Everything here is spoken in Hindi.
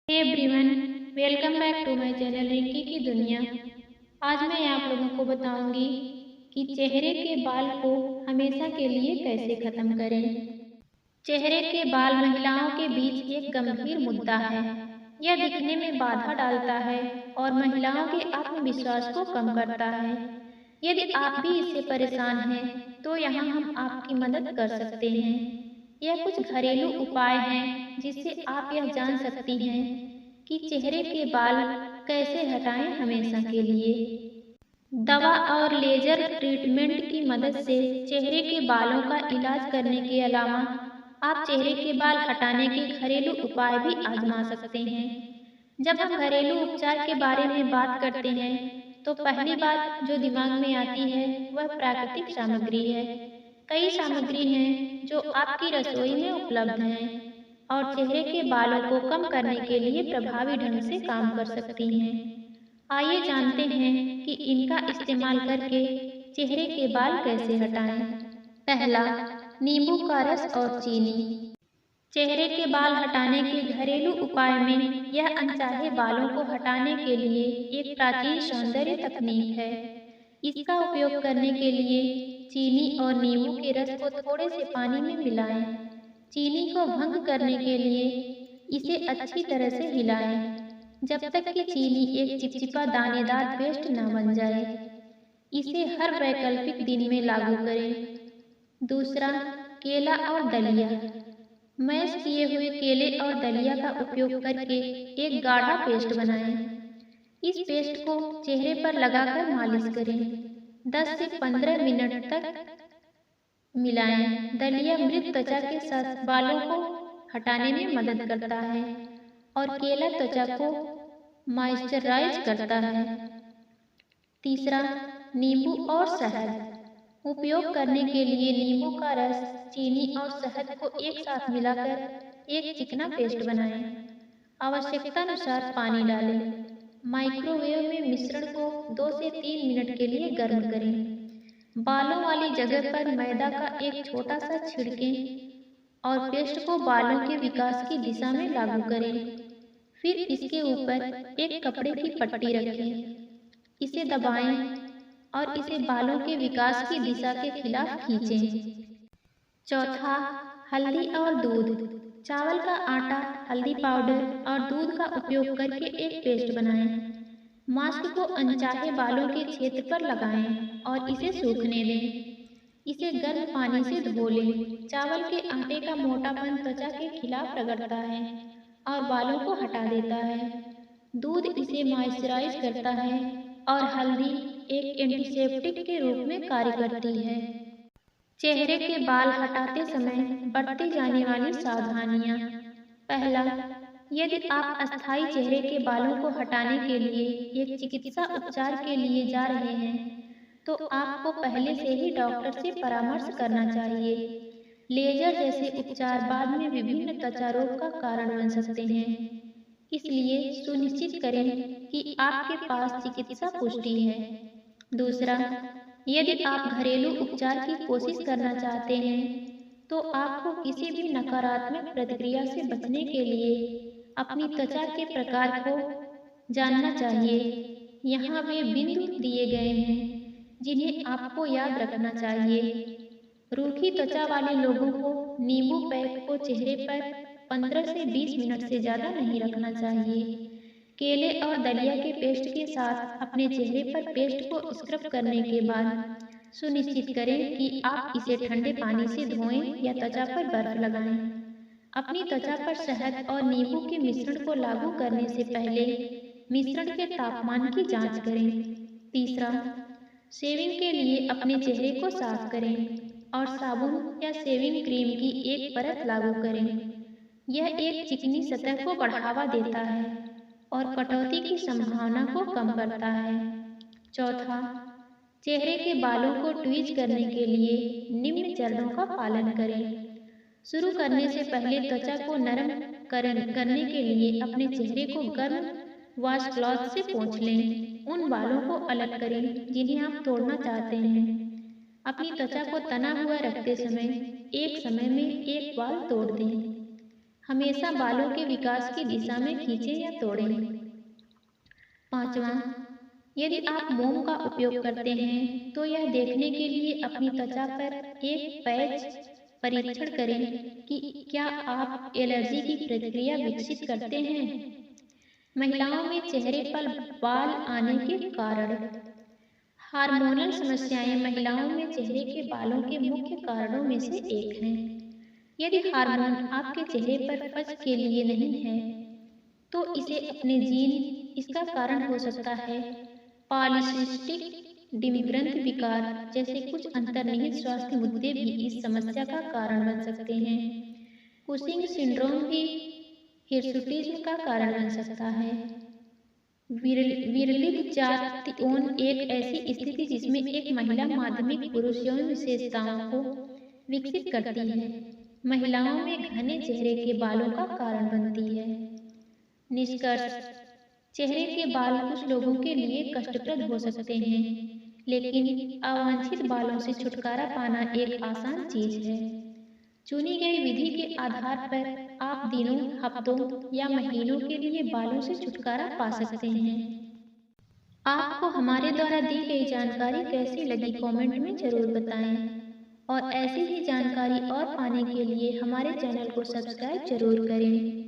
Hey everyone, welcome back to my channel Rinki की दुनिया। आज मैं आप लोगों को बताऊंगी कि चेहरे के बाल को हमेशा के लिए कैसे खत्म करें। चेहरे के बाल महिलाओं के बीच एक गंभीर मुद्दा है। यह दिखने में बाधा डालता है और महिलाओं के आत्मविश्वास को कम करता है। यदि आप भी इससे परेशान हैं, तो यहाँ हम आपकी मदद कर सकते हैं। यह कुछ घरेलू उपाय हैं जिससे आप यह जान सकती हैं कि चेहरे के बाल कैसे हटाएं हमेशा के लिए। दवा और लेजर ट्रीटमेंट की मदद से चेहरे के बालों का इलाज करने के अलावा आप चेहरे के बाल हटाने के घरेलू उपाय भी आजमा सकते हैं। जब हम घरेलू उपचार के बारे में बात करते हैं, तो पहली बात जो दिमाग में आती है वह प्राकृतिक सामग्री है। कई सामग्री हैं जो आपकी रसोई में उपलब्ध हैं और चेहरे के बालों को कम करने के लिए प्रभावी ढंग से काम कर सकती हैं। आइए जानते हैं कि इनका इस्तेमाल करके चेहरे के बाल कैसे हटाएं। पहला, नींबू का रस और चीनी। चेहरे के बाल हटाने के घरेलू उपाय में यह अनचाहे बालों को हटाने के लिए एक प्राचीन सौंदर्य तकनीक है। इसका उपयोग करने के लिए चीनी और नींबू के रस को थोड़े से पानी में मिलाएं। चीनी को भंग करने के लिए इसे अच्छी तरह से हिलाएं जब तक कि चीनी एक चिपचिपा दानेदार पेस्ट न बन जाए। इसे हर वैकल्पिक दिन में लागू करें। दूसरा, केला और दलिया। मैश किए हुए केले और दलिया का उपयोग करके एक गाढ़ा पेस्ट बनाएं। इस पेस्ट को चेहरे पर लगाकर मालिश करें। 10 से 15 मिनट तक मिलाएं। दलिया मृत त्वचा के साथ बालों को हटाने में मदद करता है और केला त्वचा को मॉइस्चराइज करता है। तीसरा, नींबू और शहद। उपयोग करने के लिए नींबू का रस, चीनी और शहद को एक साथ मिलाकर एक चिकना पेस्ट बनाएं। आवश्यकतानुसार पानी डालें। माइक्रोवेव में मिश्रण को 2 से 3 मिनट के लिए गर्म करें। बालों वाली जगह पर मैदा का एक छोटा सा छिड़कें और पेस्ट को बालों के विकास की दिशा में लागू करें। फिर इसके ऊपर एक कपड़े की पट्टी रखें। इसे दबाएं और इसे बालों के विकास की दिशा के खिलाफ खींचें। चौथा, हल्दी और दूध। चावल का आटा, हल्दी पाउडर और दूध का उपयोग करके एक पेस्ट बनाएं। मास्क को अनचाहे बालों के क्षेत्र पर लगाएं और इसे सूखने दें। इसे गर्म पानी से धो लें। चावल के आटे का मोटापन त्वचा के खिलाफ रगड़ता है और बालों को हटा देता है। दूध इसे मॉइस्चराइज करता है और हल्दी एक एंटीसेप्टिक के रूप में कार्य करती है। चेहरे के बाल हटाते समय बरती जाने वाली सावधानियां। पहला, यदि आप अस्थायी चेहरे के बालों को हटाने के लिए एक चिकित्सा उपचार के लिए जा रहे हैं, तो आपको पहले से ही डॉक्टर से परामर्श करना चाहिए। लेजर जैसे उपचार बाद में विभिन्न त्वचा रोग का कारण बन सकते हैं, इसलिए सुनिश्चित करें कि आपके पास चिकित्सा पुष्टि है। दूसरा, यदि आप घरेलू उपचार की कोशिश करना चाहते हैं, तो आपको किसी भी नकारात्मक प्रतिक्रिया से बचने के लिए अपनी त्वचा के प्रकार को जानना चाहिए। यहाँ वे बिंदु दिए गए हैं जिन्हें आपको याद रखना चाहिए। रूखी त्वचा वाले लोगों को नींबू पैक को चेहरे पर 15 से 20 मिनट से ज़्यादा नहीं रखना चाहिए। केले और दलिया के पेस्ट के साथ अपने चेहरे पर पेस्ट को स्क्रब करने के बाद सुनिश्चित करें कि आप इसे ठंडे पानी से धोएं या त्वचा पर बर्फ लगाएं। अपनी त्वचा पर शहद और नींबू के मिश्रण को लागू करने से पहले मिश्रण के तापमान की जांच करें। तीसरा, शेविंग के लिए अपने चेहरे को साफ करें और साबुन या शेविंग क्रीम की एक परत लागू करें। यह एक चिकनी सतह को बढ़ावा देता है और कटौती की संभावना को कम करता है। चौथा, चेहरे के बालों को ट्वीज करने के लिए निम्न चरणों का पालन करें। शुरू करने से पहले त्वचा को नरम करने के लिए अपने चेहरे को गर्म वॉश क्लॉथ से पोंछ लें। उन बालों को अलग करें जिन्हें आप तोड़ना चाहते हैं। अपनी त्वचा को तना हुआ रखते समय एक समय में एक बाल तोड़ दें। हमेशा बालों के विकास की दिशा में खींचे या तोड़ें। पाँचवा, यदि आप मोम का उपयोग करते हैं तो यह देखने के लिए अपनी त्वचा पर एक पैच परीक्षण करें कि क्या आप एलर्जी की प्रतिक्रिया विकसित करते हैं। महिलाओं में चेहरे पर बाल आने के कारण। हार्मोनल समस्याएं महिलाओं में चेहरे के बालों के मुख्य कारणों में से एक हैं। यदि हार्मोन आपके चेहरे पर पच के लिए नहीं है तो इसे अपने जीन इसका कारण हो सकता है। पॉलीसिस्टिक डिम्ग्रंथ विकार जैसे कुछ अंतर्निहित स्वास्थ्य मुद्दे भी इस समस्या का कारण बन सकते हैं। कुशिंग सिंड्रोम भी हिर्सुटिज्म का कारण बन सकता है। विरलित जाति यौन एक ऐसी स्थिति जिसमें एक महिला माध्यमिक पुरुष यौन विशेषताओं को विकसित करती है, महिलाओं में घने चेहरे के बालों का कारण बनती है। निष्कर्ष, चेहरे के बाल कुछ लोगों के लिए कष्टप्रद हो सकते हैं, लेकिन अवांछित बालों से छुटकारा पाना एक आसान चीज है। चुनी गई विधि के आधार पर आप दिनों, हफ्तों या महीनों के लिए बालों से छुटकारा पा सकते हैं। आपको हमारे द्वारा दी गई जानकारी कैसी लगी कमेंट में जरूर बताएं और ऐसी ही जानकारी और पाने के लिए हमारे चैनल को सब्सक्राइब जरूर करें।